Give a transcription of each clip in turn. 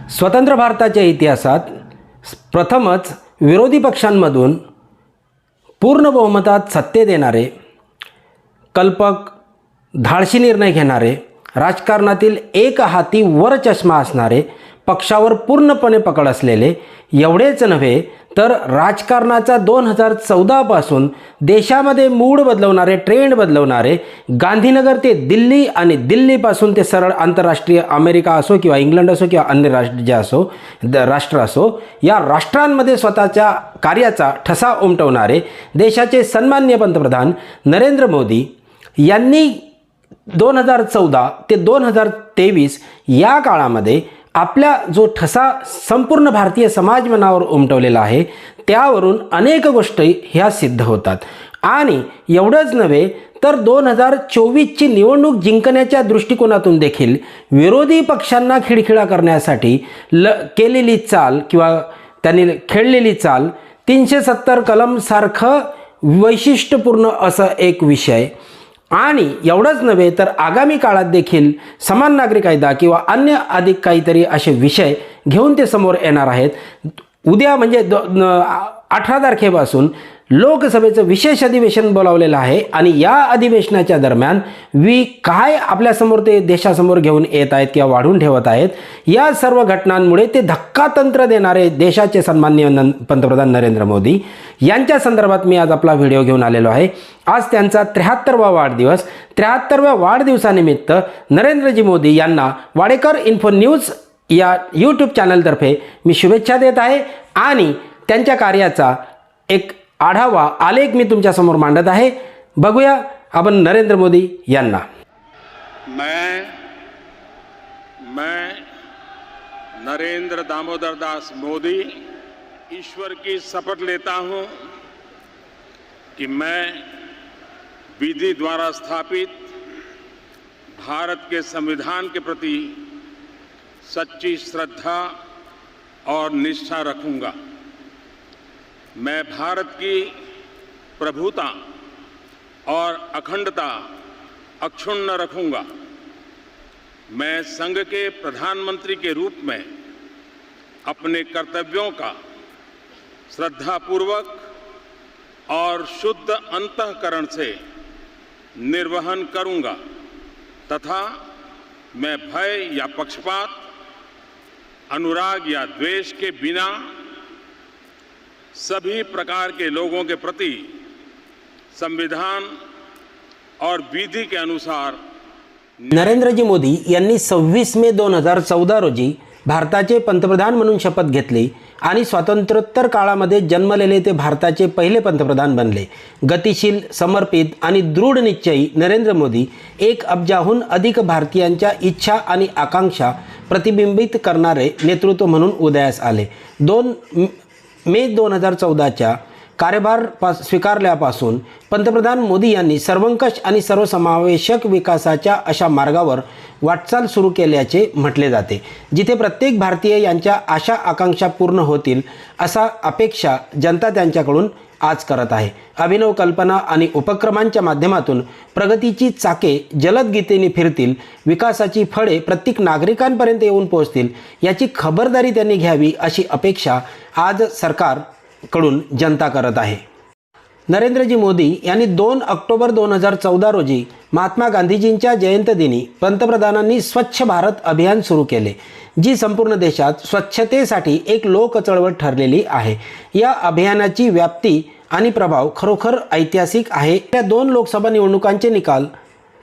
स्वतंत्र भारताच्या इतिहासात प्रथमच विरोधी पक्षांमधून पूर्ण बहुमतात सत्तेत येणारे, कल्पक, धाडसी निर्णय घेणारे, राजकारणातील एक हाती वर चष्मा असणारे, पक्षावर पूर्णपणे पकड असलेले, एवढेच नव्हे तर राजकारणाचा 2014 पासून देशामध्ये मूड बदलवणारे, ट्रेंड बदलवणारे, गांधीनगर ते दिल्ली आणि दिल्लीपासून ते सरळ आंतरराष्ट्रीय अमेरिका असो किंवा इंग्लंड असो किंवा अन्य राष्ट्र असो, या राष्ट्रांमध्ये स्वतःच्या कार्याचा ठसा उमटवणारे देशाचे सन्माननीय पंतप्रधान नरेंद्र मोदी यांनी 2014 ते 2023 या काळामध्ये आपल्या जो ठसा संपूर्ण भारतीय समाज मनावर उमटवलेला आहे, त्यावरून अनेक गोष्टी ह्या सिद्ध होतात. आणि एवढंच नव्हे तर 2024ची निवडणूक जिंकण्याच्या दृष्टिकोनातून देखील विरोधी पक्षांना खिळखिळा करण्यासाठी केलेली चाल किंवा त्यांनी खेळलेली चाल 370 कलम सारखं वैशिष्ट्यपूर्ण असं एक विषय. आणि एवढंच नव्हे तर आगामी काळात देखील समान नागरी कायदा किंवा अन्य अधिक काहीतरी असे विषय घेऊन ते समोर येणार आहेत. उद्या म्हणजे 18 तारखेपासून लोकसभेचं विशेष अधिवेशन बोलावलेलं आहे आणि या अधिवेशनाच्या दरम्यान काय आपल्यासमोर ते देशासमोर घेऊन येत आहेत किंवा वाढून ठेवत आहेत, या सर्व घटनांमुळे ते धक्कातंत्र देणारे देशाचे सन्माननीय पंतप्रधान नरेंद्र मोदी यांच्या संदर्भात मी आज आपला व्हिडिओ घेऊन आलेलो आहे. आज त्यांचा 73वा वाढदिवस. 73व्या वाढदिवसानिमित्त नरेंद्रजी मोदी यांना वाडेकर इन्फो न्यूज या यूट्यूब चॅनलतर्फे मी शुभेच्छा देत आहे आणि त्यांच्या कार्याचा एक आढावा आलेख मी तुमच्या समोर मांडत आहे. बघूया आपण नरेंद्र मोदी यांना. मैं नरेंद्र दामोदर दास मोदी ईश्वर की शपथ लेता हूं कि मैं विधि द्वारा स्थापित भारत के संविधान के प्रति सच्ची श्रद्धा और निष्ठा रखूंगा. मैं भारत की प्रभुता और अखंडता अक्षुण्ण रखूंगा. मैं संघ के प्रधानमंत्री के रूप में अपने कर्तव्यों का श्रद्धापूर्वक और शुद्ध अंतःकरण से निर्वहन करूंगा तथा मैं भय या पक्षपात, अनुराग या द्वेष के बिना सभी प्रकार के लोगों के प्रति संविधान और विधि के अनुसार. नरेंद्रजी मोदी यांनी 26 मे 2014 रोजी भारताचे पंतप्रधान म्हणून शपथ घेतली आणि स्वातंत्र्योत्तर काळामध्ये जन्मलेले ते भारताचे पहिले पंतप्रधान बनले. गतिशील, समर्पित आणि दृढ निश्चयी नरेंद्र मोदी 1 अब्जाहून अधिक भारतीयांच्या इच्छा आणि आकांक्षा प्रतिबिंबित करणारे नेतृत्व म्हणून उदयास आले. 2 मे 2014च्या कार्यभार स्वीकारल्यापासून पंतप्रधान मोदी यांनी सर्वंकष आणि सर्वसमावेशक विकासाच्या अशा मार्गावर वाटचाल सुरू केल्याचे म्हटले जाते, जिथे प्रत्येक भारतीय यांच्या आशा आकांक्षा पूर्ण होतील असा अपेक्षा जनता त्यांच्याकडून आज करत आहे. अभिनव कल्पना आणि उपक्रमांच्या माध्यमातून प्रगतीची चाके जलद गतीने फिरतील, विकासाची फळे प्रत्येक नागरिकांपर्यंत येऊन पोहोचतील याची खबरदारी त्यांनी घ्यावी अशी अपेक्षा आज सरकारकडून जनता करत आहे. नरेंद्रजी मोदी यांनी 2 ऑक्टोबर 2014 रोजी महात्मा गांधीजींच्या जयंतीदिनी पंतप्रधानांनी स्वच्छ भारत अभियान सुरू केले, जी संपूर्ण देशात स्वच्छतेसाठी एक लोक चळवळ ठरलेली आहे. या अभियानाची व्याप्ती आणि प्रभाव खरोखर ऐतिहासिक आहे. त्या 2 लोकसभा निवडणुकांचे निकाल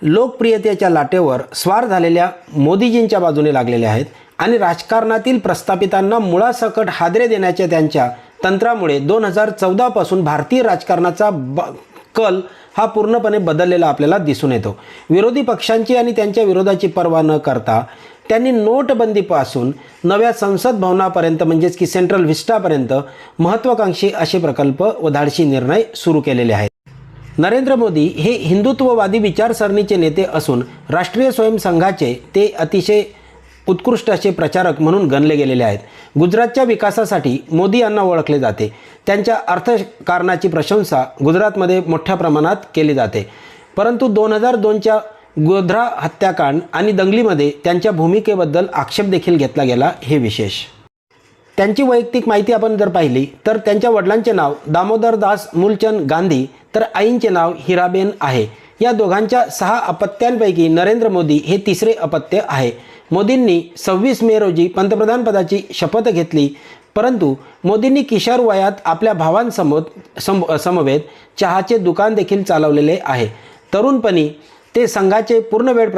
लोकप्रियतेच्या लाटेवर स्वार झालेल्या मोदीजींच्या बाजूने लागलेले आहेत आणि राजकारणातील प्रस्थापितांना मुळासकट हादरे देण्याच्या त्यांच्या तंत्रामुळे 2014 पासून भारतीय राजकारणाचा कल हा पूर्णपणे बदललेला आपल्याला दिसून येतो. विरोधी पक्षांची आणि त्यांच्या विरोधाची पर्वा न करता त्यांनी नोटबंदीपासून नव्या संसद भवनापर्यंत म्हणजेच की सेंट्रल व्हिस्टापर्यंत महत्त्वाकांक्षी असे प्रकल्प व धाडसी निर्णय सुरू केलेले आहेत. नरेंद्र मोदी हे हिंदुत्ववादी विचारसरणीचे नेते असून राष्ट्रीय स्वयंसंघाचे ते अतिशय उत्कृष्ट असे प्रचारक म्हणून गणले गेलेले आहेत. गुजरातच्या विकासासाठी मोदी यांना ओळखले जाते. त्यांच्या अर्थकारणाची प्रशंसा गुजरातमध्ये मोठ्या प्रमाणात केली जाते. परंतु 2002च्या गोध्रा हत्याकांड आणि दंगलीमध्ये त्यांच्या भूमिकेबद्दल आक्षेप देखील घेतला गेला, हे विशेष. त्यांची वैयक्तिक माहिती आपण जर पाहिली तर त्यांच्या वडिलांचे नाव दामोदर दास मूलचंद गांधी तर आईंचे नाव हिराबेन आहे. या दोघांच्या 6 अपत्यांपैकी नरेंद्र मोदी हे तिसरे अपत्य आहे. मोदींनी 26 मे रोजी पंतप्रधानपदाची शपथ घेतली, परंतु मोदींनी किशोर वयात आपल्या समवेत चहाचे दुकान देखील चालवलेले आहे. तरुणपणी ते संघाचे पूर्णवेळ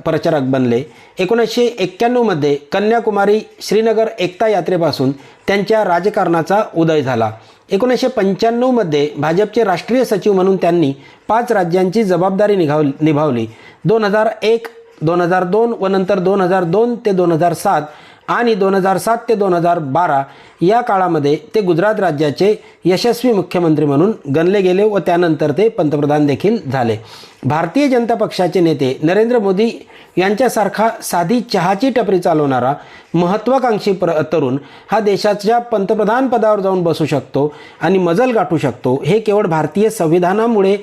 प्रचारक बनले. 1991 मध्ये कन्याकुमारी श्रीनगर एकता यात्रेपासून त्यांच्या राजकारणाचा उदय झाला. 1995 मध्ये भाजपचे राष्ट्रीय सचिव म्हणून त्यांनी 5 राज्यांची जबाबदारी निभावली. 2001, 2002 व नंतर 2002 ते 2007 आणि 2007 ते 2012 या काळामध्ये ते गुजरात राज्याचे यशस्वी मुख्यमंत्री म्हणून गणले गेले व त्यानंतर ते पंतप्रधान देखील झाले. भारतीय जनता पक्षाचे नेते नरेंद्र मोदी यांच्यासारखा साधी चहाची टपरी चालवणारा महत्त्वाकांक्षी तरुण हा देशाच्या पंतप्रधान पदावर जाऊन बसू शकतो आणि मजल गाठू शकतो, हे केवळ भारतीय संविधानामुळे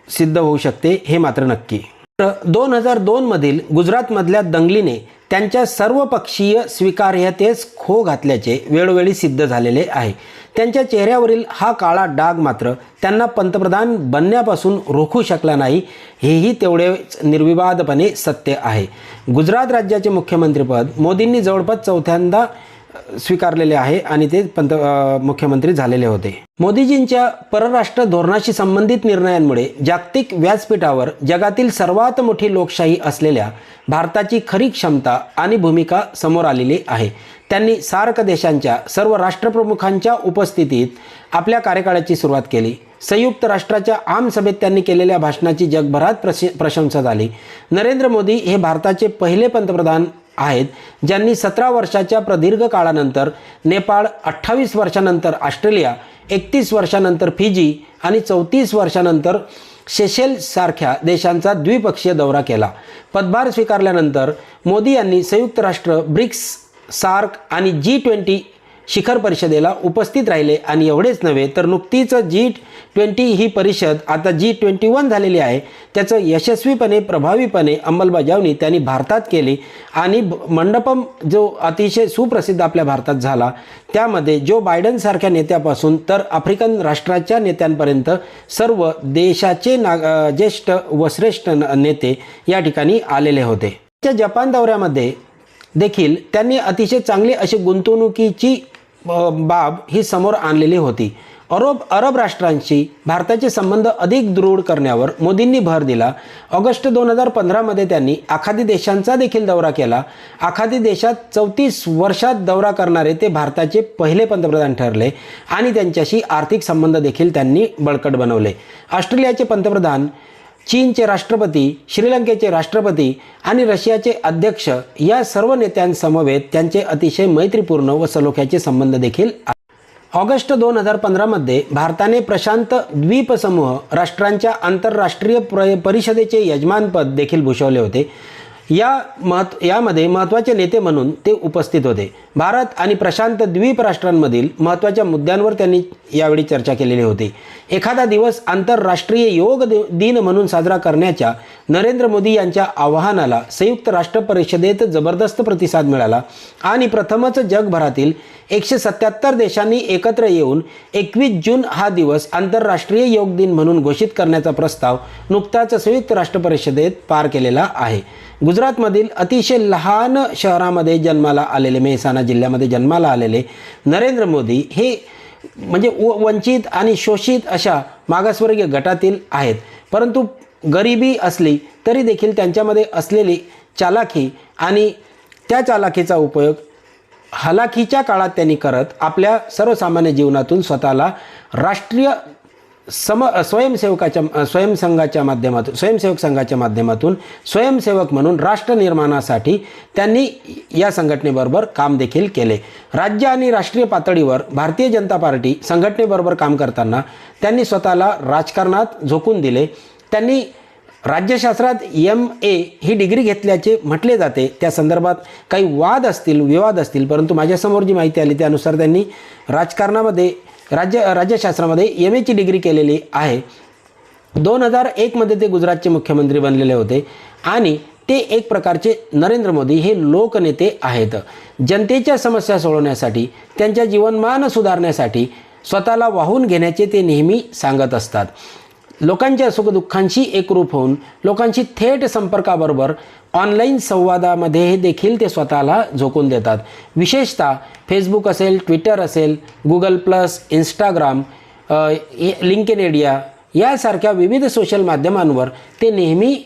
सिद्ध होऊ शकते, हे मात्र नक्की. 2002 मधील गुजरातमधल्या दंगलीने त्यांच्या सर्वपक्षीय स्वीकार्यतेस खो घातल्याचे वेळोवेळी सिद्ध झालेले आहे. त्यांच्या चेहऱ्यावरील हा काळा डाग मात्र त्यांना पंतप्रधान बनण्यापासून रोखू शकला नाही, हेही तेवढेच निर्विवादपणे सत्य आहे. गुजरात राज्याचे मुख्यमंत्रीपद मोदींनी जवळपास 4थ्यांदा स्वीकारलेले आहे आणि ते मुख्यमंत्री झालेले होते. मोदीजींच्या परराष्ट्र धोरणाशी संबंधित निर्णयांमुळे जागतिक व्यासपीठावर जगातील सर्वात मोठी लोकशाही असलेल्या भारताची खरी क्षमता आणि भूमिका समोर आलेली आहे. त्यांनी सार्क देशांच्या सर्व राष्ट्रप्रमुखांच्या उपस्थितीत आपल्या कार्यकाळाची सुरुवात केली. संयुक्त राष्ट्राच्या आमसभेत त्यांनी केलेल्या भाषणाची जगभरात प्रशंसा झाली. नरेंद्र मोदी हे भारताचे पहिले पंतप्रधान आहेत ज्यांनी 17 वर्षाच्या प्रदीर्घ काळानंतर नेपाळ, 28 वर्षानंतर ऑस्ट्रेलिया, 31 वर्षानंतर फिजी आणि 34 वर्षानंतर सेशेल्स सारख्या देशांचा द्विपक्षीय दौरा केला. पदभार स्वीकारल्यानंतर मोदी यांनी संयुक्त राष्ट्र, ब्रिक्स, सार्क आणि G20 शिखर परिषदेला उपस्थित राहिले आणि एवढेच नव्हे तर नुकतीच G20 ही परिषद आता G21 झालेली आहे, त्याचं यशस्वीपणे प्रभावीपणे अंमलबजावणी त्यांनी भारतात केली आणि मंडपम जो अतिशय सुप्रसिद्ध आपल्या भारतात झाला, त्यामध्ये जो बायडनसारख्या नेत्यापासून तर आफ्रिकन राष्ट्राच्या नेत्यांपर्यंत सर्व देशाचे ज्येष्ठ व श्रेष्ठ नेते या ठिकाणी आलेले होते. त्या जपान दौऱ्यामध्ये देखील त्यांनी अतिशय चांगली अशी गुंतवणुकीची बाब ही समोर आणलेली होती. अरब राष्ट्रांशी भारताचे संबंध अधिक दृढ करण्यावर मोदींनी भर दिला. ऑगस्ट 2015 मध्ये त्यांनी आखाती देशांचा देखील दौरा केला. आखाती देशात 34 वर्षात दौरा करणारे ते भारताचे पहिले पंतप्रधान ठरले आणि त्यांच्याशी आर्थिक संबंध देखील त्यांनी बळकट बनवले. ऑस्ट्रेलियाचे पंतप्रधान, चीनचे राष्ट्रपती, श्रीलंकेचे राष्ट्रपती आणि रशियाचे अध्यक्ष या सर्व नेत्यांसमवेत त्यांचे अतिशय मैत्रीपूर्ण व सलोख्याचे संबंध देखील आहेत. ऑगस्ट 2015 मध्ये भारताने प्रशांत द्वीपसमूह राष्ट्रांच्या आंतरराष्ट्रीय परिषदेचे यजमानपद देखील भूषवले होते. यामध्ये महत्त्वाचे नेते म्हणून ते उपस्थित होते. भारत आणि प्रशांत द्वीप राष्ट्रांमधील महत्त्वाच्या मुद्द्यांवर त्यांनी यावेळी चर्चा केलेली होती. एखादा दिवस आंतरराष्ट्रीय योग दिन म्हणून साजरा करण्याच्या नरेंद्र मोदी यांच्या आवाहनाला संयुक्त राष्ट्र परिषदेत जबरदस्त प्रतिसाद मिळाला आणि प्रथमच जगभरातील 177 देशांनी एकत्र येऊन 21 जून हा दिवस आंतरराष्ट्रीय योग दिन म्हणून घोषित करण्याचा प्रस्ताव नुकताच संयुक्त राष्ट्र परिषदेत पार केलेला आहे. गुजरातमधील अतिशय लहान शहरामध्ये जन्माला आलेले, मेहसाणा जिल्ह्यामध्ये जन्माला आलेले नरेंद्र मोदी हे म्हणजे वंचित आणि शोषित अशा मागासवर्गीय गटातील आहेत. परंतु गरिबी असली तरी देखील त्यांच्यामध्ये असलेली चालाखी आणि त्या चालाखीचा उपयोग हलाखीच्या काळात त्यांनी करत आपल्या सर्वसामान्य जीवनातून स्वतःला राष्ट्रीय स्वयंसेवक संघाच्या माध्यमातून स्वयंसेवक म्हणून राष्ट्र निर्माणासाठी त्यांनी या संघटनेबरोबर काम देखील केले. राज्य आणि राष्ट्रीय पातळीवर भारतीय जनता पार्टी संघटनेबरोबर काम करताना त्यांनी स्वतःला राजकारणात झोकून दिले. त्यांनी राज्यशास्त्रात MA ही डिग्री घेतल्याचे म्हटले जाते. त्या संदर्भात काही वाद असतील, विवाद असतील, परंतु माझ्यासमोर जी माहिती आली त्यानुसार त्यांनी राजकारणामध्ये राज्यशास्त्रामध्ये MA ची डिग्री केलेली आहे. 2001 मध्ये ते गुजरातचे मुख्यमंत्री बनलेले होते आणि ते एक प्रकारचे नरेंद्र मोदी हे लोकनेते आहेत. जनतेच्या समस्या सोडवण्यासाठी, त्यांच्या जीवनमान सुधारण्यासाठी स्वतःला वाहून घेण्याचे ते नेहमी सांगत असतात. लोकांच्या सुखदुःखांशी एकरूप होऊन लोकांशी थेट संपर्काबरोबर ऑनलाईन संवादामध्ये देखील ते स्वतःला झोकून देतात. विशेषतः फेसबुक असेल, ट्विटर असेल, Google plus, Instagram, LinkedIn India यासारख्या विविध सोशल माध्यमांवर ते नेहमी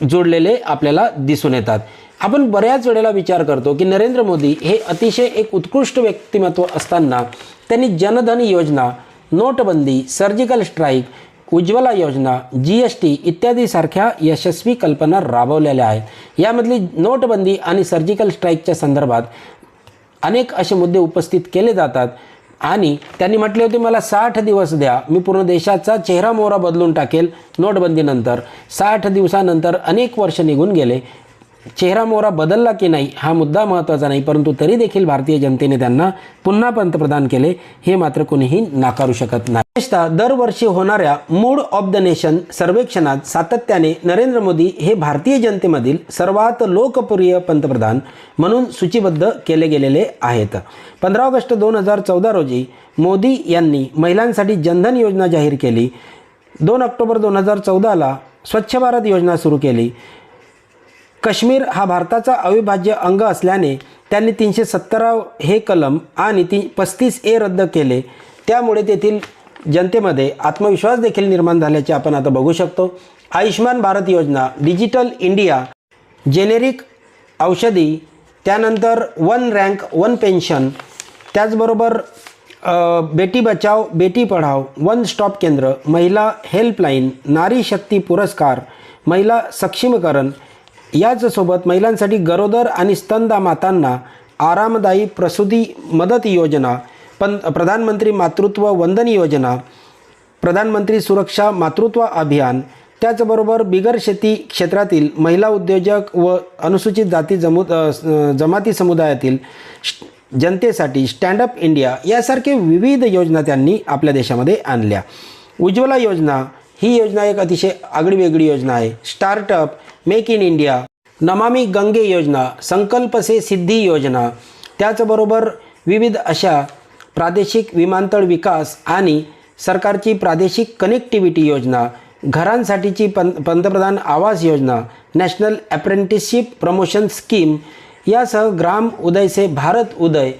जोडलेले आपल्याला दिसून येतात. आपण बऱ्याच वेळेला विचार करतो की नरेंद्र मोदी हे अतिशय एक उत्कृष्ट व्यक्तिमत्व असताना त्यांनी जनधन योजना, नोटबंदी, सर्जिकल स्ट्राईक, उज्ज्वला योजना, GST इत्यादी सारख्या यशस्वी कल्पना राबवलेल्या आहेत. यामधली नोटबंदी आणि सर्जिकल स्ट्राईकच्या संदर्भात अनेक असे मुद्दे उपस्थित केले जातात आणि त्यांनी म्हटले होते, मला 60 दिवस द्या, मी पूर्ण देशाचा चेहरा मोहरा बदलून टाकेल. नोटबंदीनंतर 60 दिवसानंतर अनेक वर्ष निघून गेले. चेहरा मोहरा बदलला की नाही हा मुद्दा महत्त्वाचा नाही, परंतु तरी देखील भारतीय जनतेने त्यांना पुन्हा पंतप्रधान केले, हे मात्र कोणीही नाकारू शकत नाही. विशेषतः दरवर्षी होणाऱ्या मूड ऑफ द नेशन सर्वेक्षणात सातत्याने नरेंद्र मोदी हे भारतीय जनतेमधील सर्वात लोकप्रिय पंतप्रधान म्हणून सूचीबद्ध केले गेलेले आहेत. 15 ऑगस्ट 2014 रोजी मोदी यांनी महिलांसाठी जनधन योजना जाहीर केली. 2 ऑक्टोबर 2014ला स्वच्छ भारत योजना सुरू केली. काश्मीर हा भारताचा अविभाज्य अंग असल्याने त्यांनी 317 हे कलम आणि 35A रद्द केले. त्यामुळे तेथील जनतेमध्ये आत्मविश्वास देखील निर्माण झाल्याचे आपण आता बघू शकतो. आयुष्मान भारत योजना, डिजिटल इंडिया, जेनेरिक औषधी, त्यानंतर 1 रँक 1 पेन्शन, त्याचबरोबर बेटी बचाव बेटी पढाव, 1 स्टॉप केंद्र, महिला हेल्पलाईन, नारी शक्ती पुरस्कार, महिला सक्षमीकरण, याचसोबत महिलांसाठी गरोदर आणि स्तनदा मातांना आरामदायी प्रसूती मदत योजना, प्रधानमंत्री मातृत्व वंदन योजना, प्रधानमंत्री सुरक्षा मातृत्व अभियान, त्याचबरोबर बिगर शेती क्षेत्रातील महिला उद्योजक व अनुसूचित जाती जमाती समुदायातील जनतेसाठी स्टँडअप इंडिया यासारखे विविध योजना त्यांनी आपल्या देशामध्ये आणल्या. उज्ज्वला योजना ही योजना एक अतिशय आगळीवेगळी योजना आहे. Startup, make in India, Namami Gange योजना, संकल्प से सिद्धी योजना, त्याचबरोबर विविध अशा प्रादेशिक विमानतळ विकास आणि सरकारची प्रादेशिक कनेक्टिव्हिटी योजना, घरांसाठीची पंतप्रधान Awas Yojana, national apprenticeship promotion scheme यासह ग्राम उदय से भारत उदय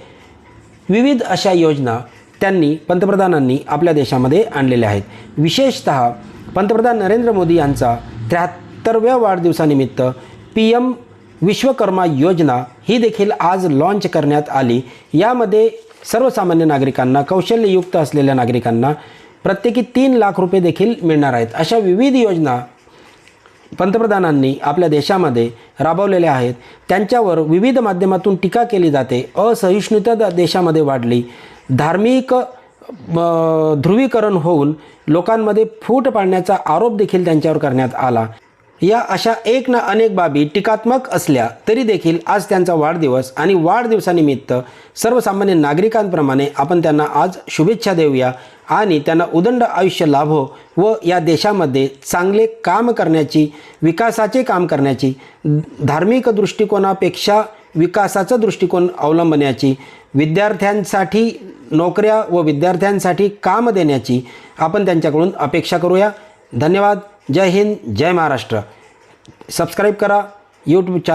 विविध अशा योजना त्यांनी पंतप्रधानांनी आपल्या देशामध्ये आणलेल्या आहेत. विशेषतः पंतप्रधान नरेंद्र मोदी यांचा 73व्या वाढदिवसानिमित्त PM विश्वकर्मा योजना ही देखील आज लॉन्च करण्यात आली. यामध्ये सर्वसामान्य नागरिकांना, कौशल्ययुक्त असलेल्या नागरिकांना प्रत्येकी 3 लाख रुपये देखील मिळणार आहेत. अशा विविध योजना पंतप्रधानांनी आपल्या देशामध्ये राबवलेल्या आहेत. त्यांच्यावर विविध माध्यमातून टीका केली जाते. असहिष्णुता देशामध्ये वाढली, धार्मिक ध्रुवीकरण होऊन लोकांमध्ये फूट पाडण्याचा आरोप देखील त्यांच्यावर करण्यात आला. या अशा एक ना अनेक बाबी टीकात्मक असल्या तरी देखील आज त्यांचा वाढदिवस आणि वाढदिवसानिमित्त सर्वसामान्य नागरिकांप्रमाणे आपण त्यांना आज शुभेच्छा देऊया आणि त्यांना उदंड आयुष्य लाभो व या देशामध्ये चांगले काम करण्याची, विकासाचे काम करण्याची, धार्मिक दृष्टिकोनापेक्षा विकासाचा दृष्टिकोन अवलंबण्याची, विद्यार्थ्यांसाठी नोकऱ्या व विद्यार्थ्यांसाठी काम देण्याची आपण त्यांच्याकडून अपेक्षा करूया. धन्यवाद. जय हिंद, जय महाराष्ट्र. सबस्क्राईब करा यूट्यूब चॅनल.